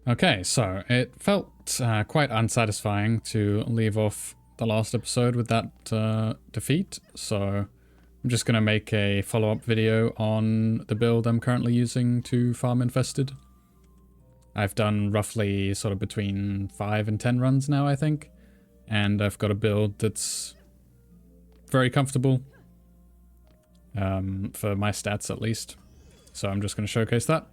Okay, so it felt quite unsatisfying to leave off the last episode with that defeat, so I'm just going to make a follow-up video on the build I'm currently using to farm Infested. I've done roughly sort of between 5 and 10 runs now, I think, and I've got a build that's very comfortable, for my stats at least, so I'm just going to showcase that.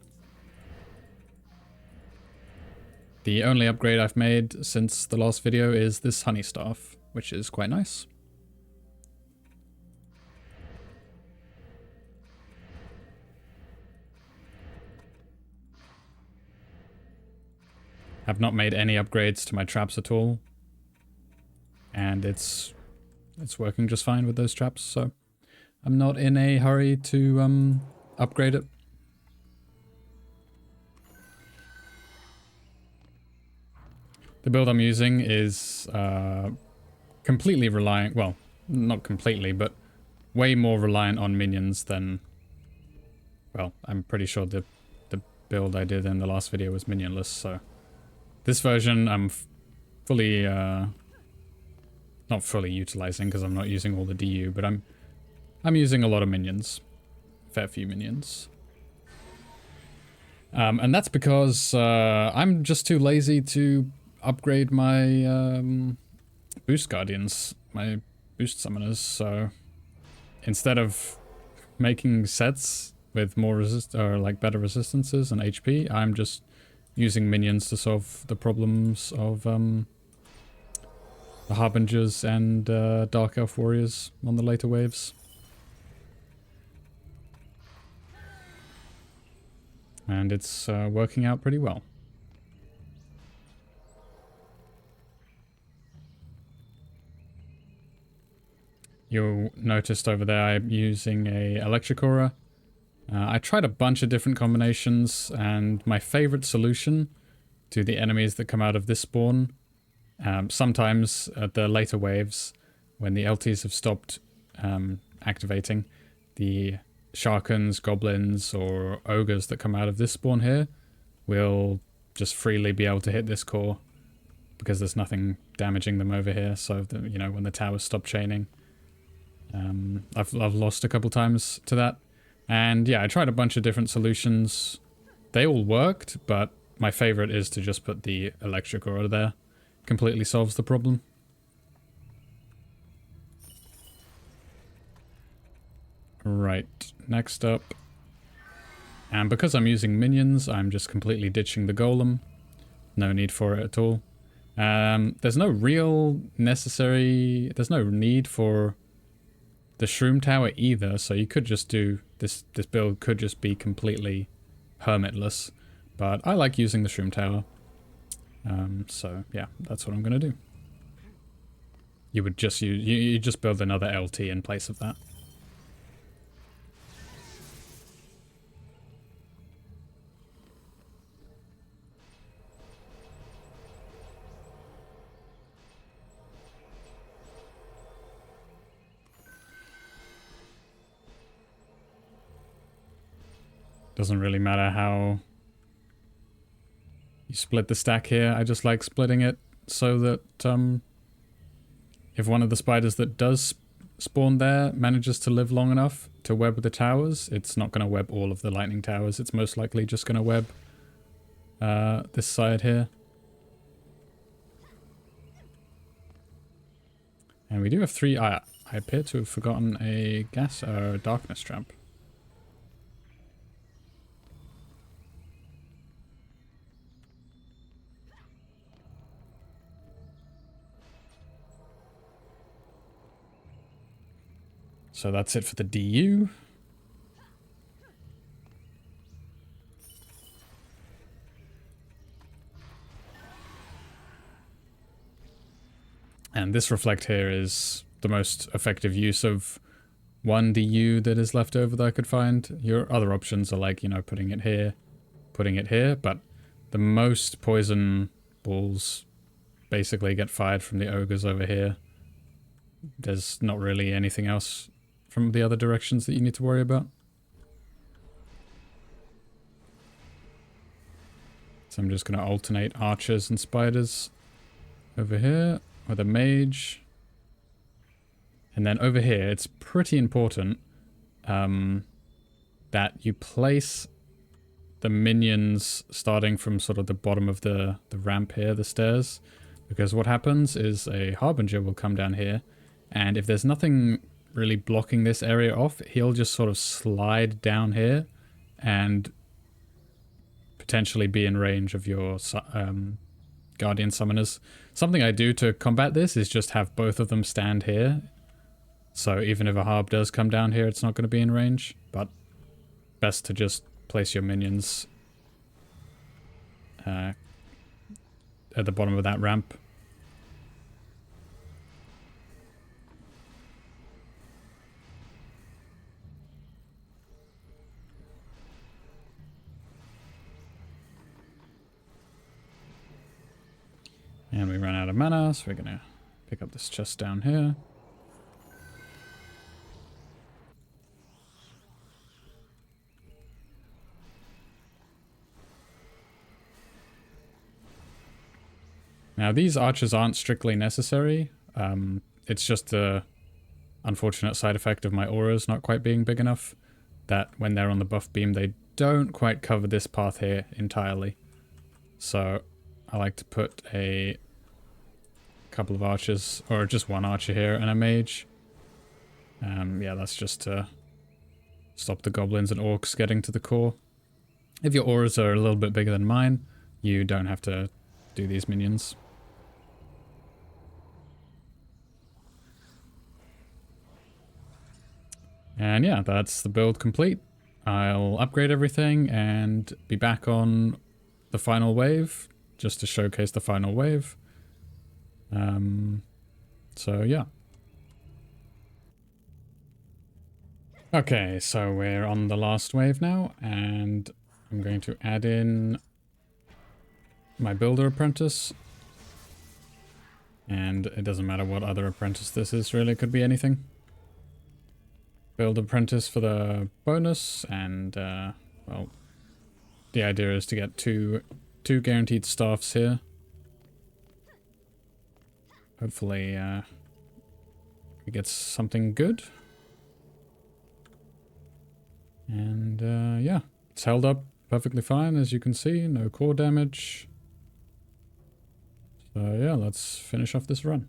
The only upgrade I've made since the last video is this honey staff, which is quite nice. I've not made any upgrades to my traps at all, and it's working just fine with those traps, so I'm not in a hurry to upgrade it. The build I'm using is completely reliant, well, not completely, but way more reliant on minions than, well, I'm pretty sure the build I did in the last video was minionless, so this version I'm fully, not fully utilizing because I'm not using all the DU, but I'm using a lot of minions, fair few minions. And that's because I'm just too lazy to upgrade my boost guardians, my boost summoners, so instead of making sets with more better resistances and HP, I'm just using minions to solve the problems of the Harbingers and Dark Elf Warriors on the later waves. And it's working out pretty well. You noticed over there I'm using a Electric Aura. I tried a bunch of different combinations, and my favorite solution to the enemies that come out of this spawn, sometimes at the later waves, when the LTs have stopped activating, the Sharkans, Goblins, or Ogres that come out of this spawn here will just freely be able to hit this core because there's nothing damaging them over here, so that, you know, when the towers stop chaining. I've lost a couple times to that. And yeah, I tried a bunch of different solutions. They all worked, but my favorite is to just put the Electric Aura there. Completely solves the problem. Right, next up. And because I'm using minions, I'm just completely ditching the golem. No need for it at all. There's no need for the Shroom Tower either, so you could just do this build could just be completely hermitless, but I like using the Shroom Tower. So yeah, that's what I'm gonna do. You would just you just build another LT in place of that. Doesn't really matter how you split the stack here. I just like splitting it so that if one of the spiders that does spawn there manages to live long enough to web the towers, it's not going to web all of the lightning towers. It's most likely just going to web this side here. And we do have 3... I appear to have forgotten a darkness trap. So that's it for the DU. And this reflect here is the most effective use of one DU that is left over that I could find. Your other options are like, you know, putting it here, but the most poison balls basically get fired from the ogres over here. There's not really anything else from the other directions that you need to worry about. So I'm just going to alternate archers and spiders over here with a mage. And then over here, it's pretty important that you place the minions starting from sort of the bottom of the ramp here, the stairs. Because what happens is a harbinger will come down here, and if there's nothing really blocking this area off, he'll just sort of slide down here and potentially be in range of your guardian summoners. Something I do to combat this is just have both of them stand here. So even if a harb does come down here, it's not going to be in range. But best to just place your minions at the bottom of that ramp. And we ran out of mana, so we're going to pick up this chest down here. Now, these archers aren't strictly necessary. It's just the unfortunate side effect of my auras not quite being big enough, that when they're on the buff beam, they don't quite cover this path here entirely. So I like to put a couple of archers, or just one archer here and a mage. Yeah, that's just to stop the goblins and orcs getting to the core. If your auras are a little bit bigger than mine, you don't have to do these minions. And yeah, that's the build complete. I'll upgrade everything and be back on the final wave, just to showcase the final wave. So yeah. Okay, so we're on the last wave now, and I'm going to add in my builder apprentice. And it doesn't matter what other apprentice this is, really, it could be anything. Build apprentice for the bonus, and well, the idea is to get two guaranteed staffs here. Hopefully we get something good. And yeah, it's held up perfectly fine, as you can see, no core damage. So yeah, let's finish off this run.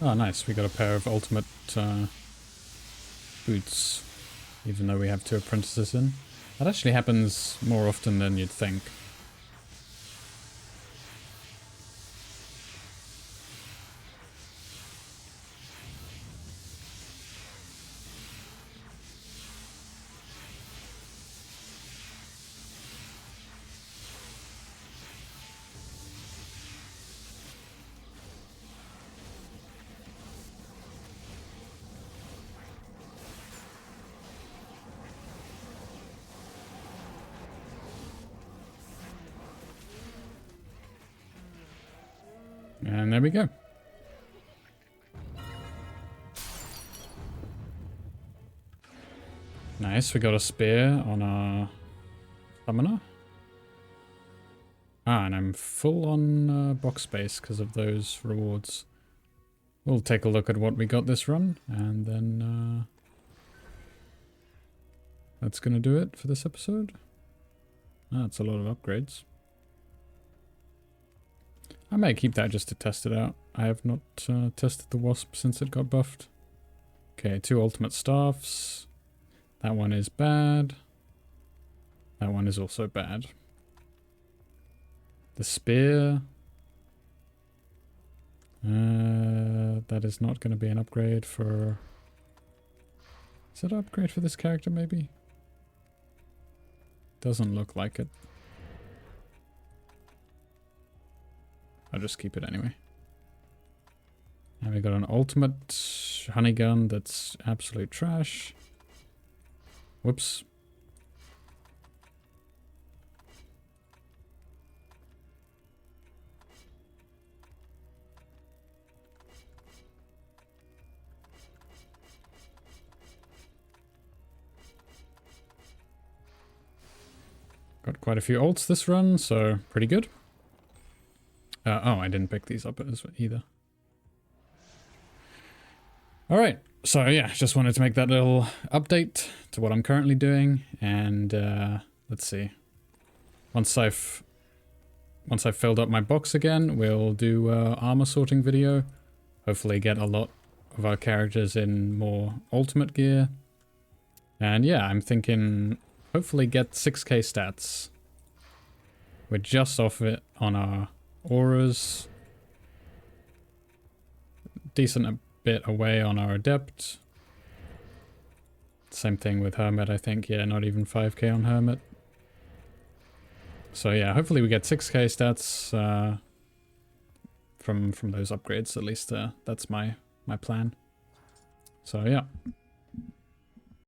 Oh, nice. We got a pair of ultimate boots, even though we have 2 apprentices in. That actually happens more often than you'd think. And there we go. Nice, we got a spear on our summoner. Ah, and I'm full on box space because of those rewards. We'll take a look at what we got this run, and then that's going to do it for this episode. That's a lot of upgrades. I may keep that just to test it out. I have not tested the wasp since it got buffed. Okay, 2 ultimate staffs. That one is bad. That one is also bad. The spear. That is not going to be an upgrade for... Is that an upgrade for this character, maybe? Doesn't look like it. I'll just keep it anyway. And we got an ultimate honey gun that's absolute trash. Whoops. Got quite a few ults this run, so pretty good. Oh, I didn't pick these up either. Alright, so yeah, just wanted to make that little update to what I'm currently doing, and let's see. Once I've filled up my box again, we'll do armor sorting video. Hopefully get a lot of our characters in more ultimate gear. And yeah, I'm thinking hopefully get 6k stats. We're just off it on our auras. Decent a bit away on our adept. Same thing with hermit, I think. Yeah, not even 5k on hermit. So yeah, hopefully we get 6k stats from those upgrades. At least that's my plan. So yeah.